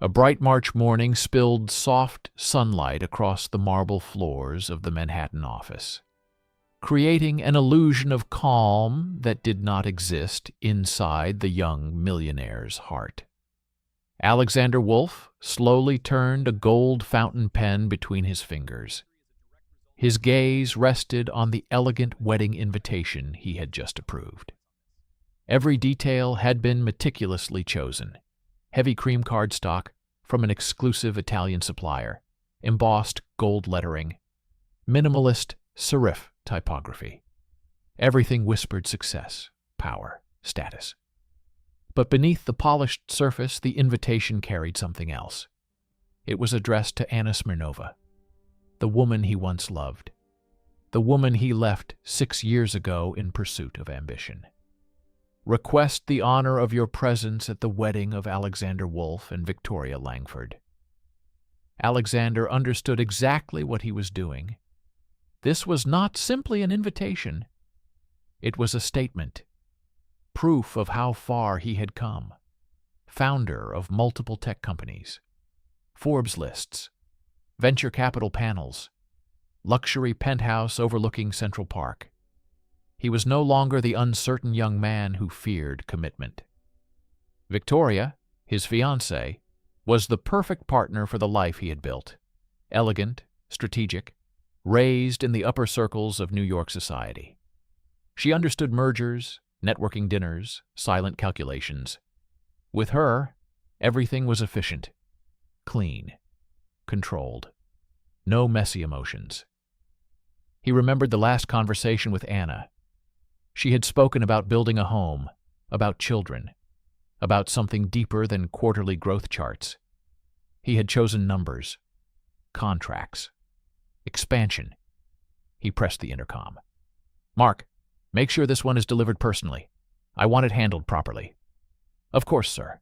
A bright March morning spilled soft sunlight across the marble floors of the Manhattan office, creating an illusion of calm that did not exist inside the young millionaire's heart. Alexander Wolf slowly turned a gold fountain pen between his fingers. His gaze rested on the elegant wedding invitation he had just approved. Every detail had been meticulously chosen. Heavy cream cardstock from an exclusive Italian supplier, embossed gold lettering, minimalist serif typography. Everything whispered success, power, status. But beneath the polished surface, the invitation carried something else. It was addressed to Anna Smirnova, the woman he once loved, the woman he left 6 years ago in pursuit of ambition. Request the honor of your presence at the wedding of Alexander Wolf and Victoria Langford. Alexander understood exactly what he was doing. This was not simply an invitation. It was a statement, proof of how far he had come. Founder of multiple tech companies, Forbes lists, venture capital panels, luxury penthouse overlooking Central Park. He was no longer the uncertain young man who feared commitment. Victoria, his fiancée, was the perfect partner for the life he had built. Elegant, strategic, raised in the upper circles of New York society. She understood mergers, networking dinners, silent calculations. With her, everything was efficient, clean, controlled. No messy emotions. He remembered the last conversation with Anna. She had spoken about building a home, about children, about something deeper than quarterly growth charts. He had chosen numbers, contracts, expansion. He pressed the intercom. "Mark, make sure this one is delivered personally. I want it handled properly." "Of course, sir."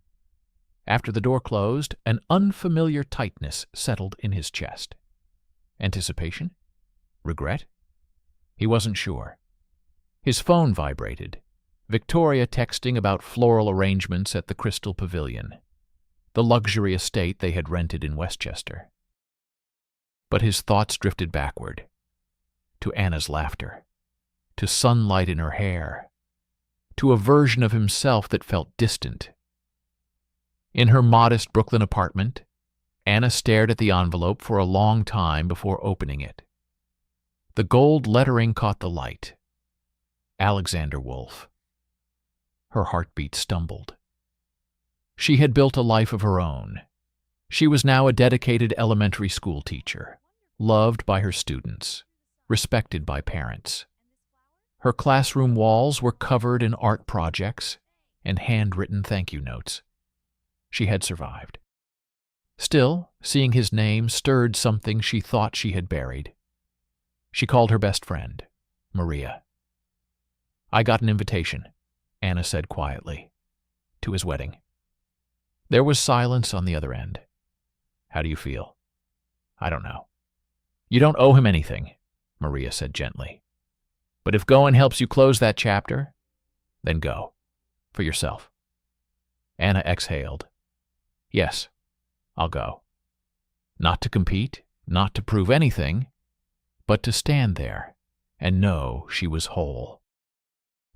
After the door closed, an unfamiliar tightness settled in his chest. Anticipation? Regret? He wasn't sure. His phone vibrated. Victoria texting about floral arrangements at the Crystal Pavilion, the luxury estate they had rented in Westchester. But his thoughts drifted backward, to Anna's laughter, to sunlight in her hair, to a version of himself that felt distant. In her modest Brooklyn apartment, Anna stared at the envelope for a long time before opening it. The gold lettering caught the light. Alexander Wolf. Her heartbeat stumbled. She had built a life of her own. She was now a dedicated elementary school teacher, loved by her students, respected by parents. Her classroom walls were covered in art projects and handwritten thank you notes. She had survived. Still, seeing his name stirred something she thought she had buried. She called her best friend, Maria. "I got an invitation," Anna said quietly, "to his wedding." There was silence on the other end. "How do you feel?" "I don't know." "You don't owe him anything," Maria said gently. "But if going helps you close that chapter, then go. For yourself." Anna exhaled. "Yes, I'll go. Not to compete, not to prove anything, but to stand there and know she was whole."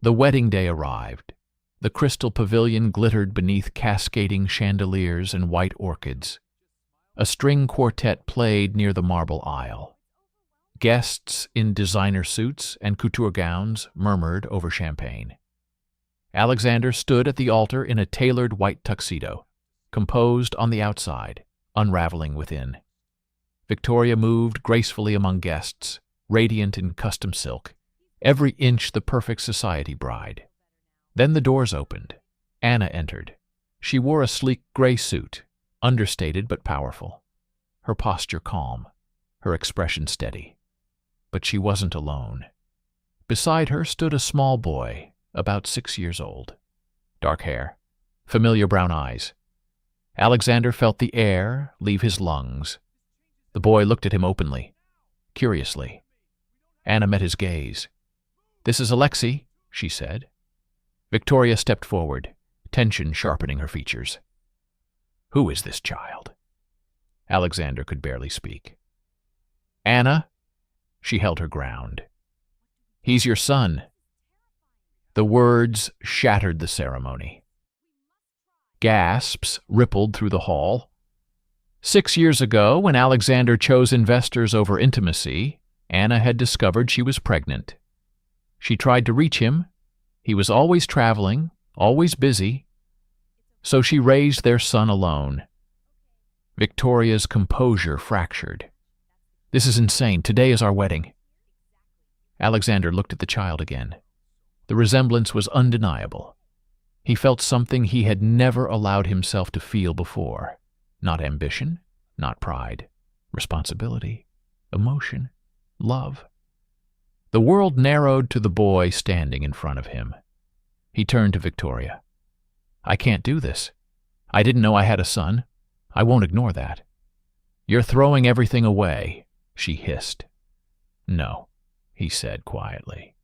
The wedding day arrived. The Crystal Pavilion glittered beneath cascading chandeliers and white orchids. A string quartet played near the marble aisle. Guests in designer suits and couture gowns murmured over champagne. Alexander stood at the altar in a tailored white tuxedo, composed on the outside, unraveling within. Victoria moved gracefully among guests, radiant in custom silk, every inch the perfect society bride. Then the doors opened. Anna entered. She wore a sleek gray suit, understated but powerful, her posture calm, her expression steady. But she wasn't alone. Beside her stood a small boy, about 6 years old. Dark hair, familiar brown eyes. Alexander felt the air leave his lungs. The boy looked at him openly, curiously. Anna met his gaze. "This is Alexei," she said. Victoria stepped forward, tension sharpening her features. Who is this child? Alexander could barely speak. Anna? She held her ground. He's your son. The words shattered the ceremony. Gasps rippled through the hall. 6 years ago, when Alexander chose investors over intimacy, Anna had discovered she was pregnant. She tried to reach him. He was always traveling, always busy. So she raised their son alone. Victoria's composure fractured. This is insane. Today is our wedding. Alexander looked at the child again. The resemblance was undeniable. He felt something he had never allowed himself to feel before. Not ambition, not pride, responsibility, emotion, love. The world narrowed to the boy standing in front of him. He turned to Victoria. I can't do this. I didn't know I had a son. I won't ignore that. You're throwing everything away, she hissed. No, he said quietly.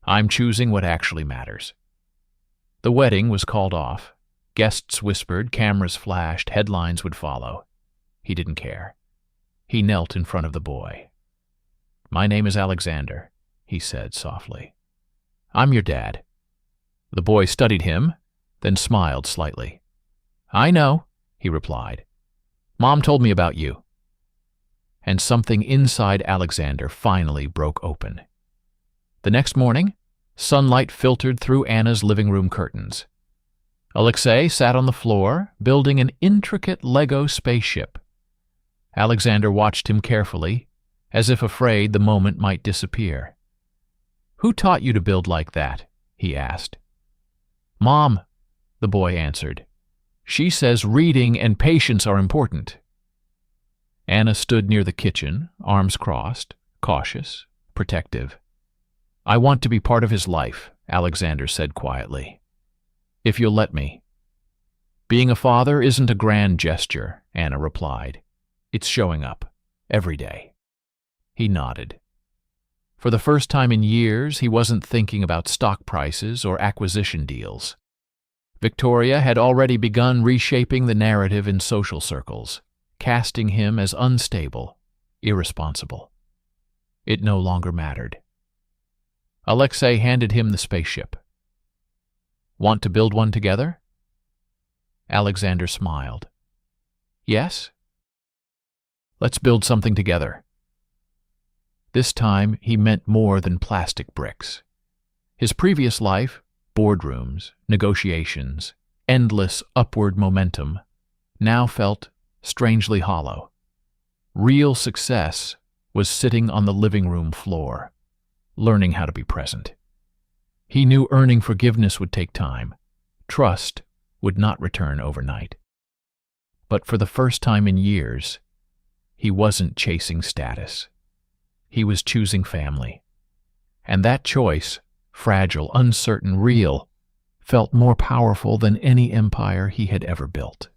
I'm choosing what actually matters. The wedding was called off. Guests whispered, cameras flashed, headlines would follow. He didn't care. He knelt in front of the boy. My name is Alexander, he said softly. I'm your dad. The boy studied him, then smiled slightly. I know, he replied. Mom told me about you. And something inside Alexander finally broke open. The next morning, sunlight filtered through Anna's living room curtains. Alexei sat on the floor, building an intricate Lego spaceship. Alexander watched him carefully, as if afraid the moment might disappear. Who taught you to build like that? He asked. Mom, the boy answered. She says reading and patience are important. Anna stood near the kitchen, arms crossed, cautious, protective. I want to be part of his life, Alexander said quietly. If you'll let me. Being a father isn't a grand gesture, Anna replied. It's showing up, every day. He nodded. For the first time in years, he wasn't thinking about stock prices or acquisition deals. Victoria had already begun reshaping the narrative in social circles, casting him as unstable, irresponsible. It no longer mattered. Alexei handed him the spaceship. Want to build one together? Alexander smiled. Yes? Let's build something together. This time he meant more than plastic bricks. His previous life, boardrooms, negotiations, endless upward momentum, now felt strangely hollow. Real success was sitting on the living room floor, learning how to be present. He knew earning forgiveness would take time. Trust would not return overnight. But for the first time in years, he wasn't chasing status. He was choosing family. And that choice, fragile, uncertain, real, felt more powerful than any empire he had ever built.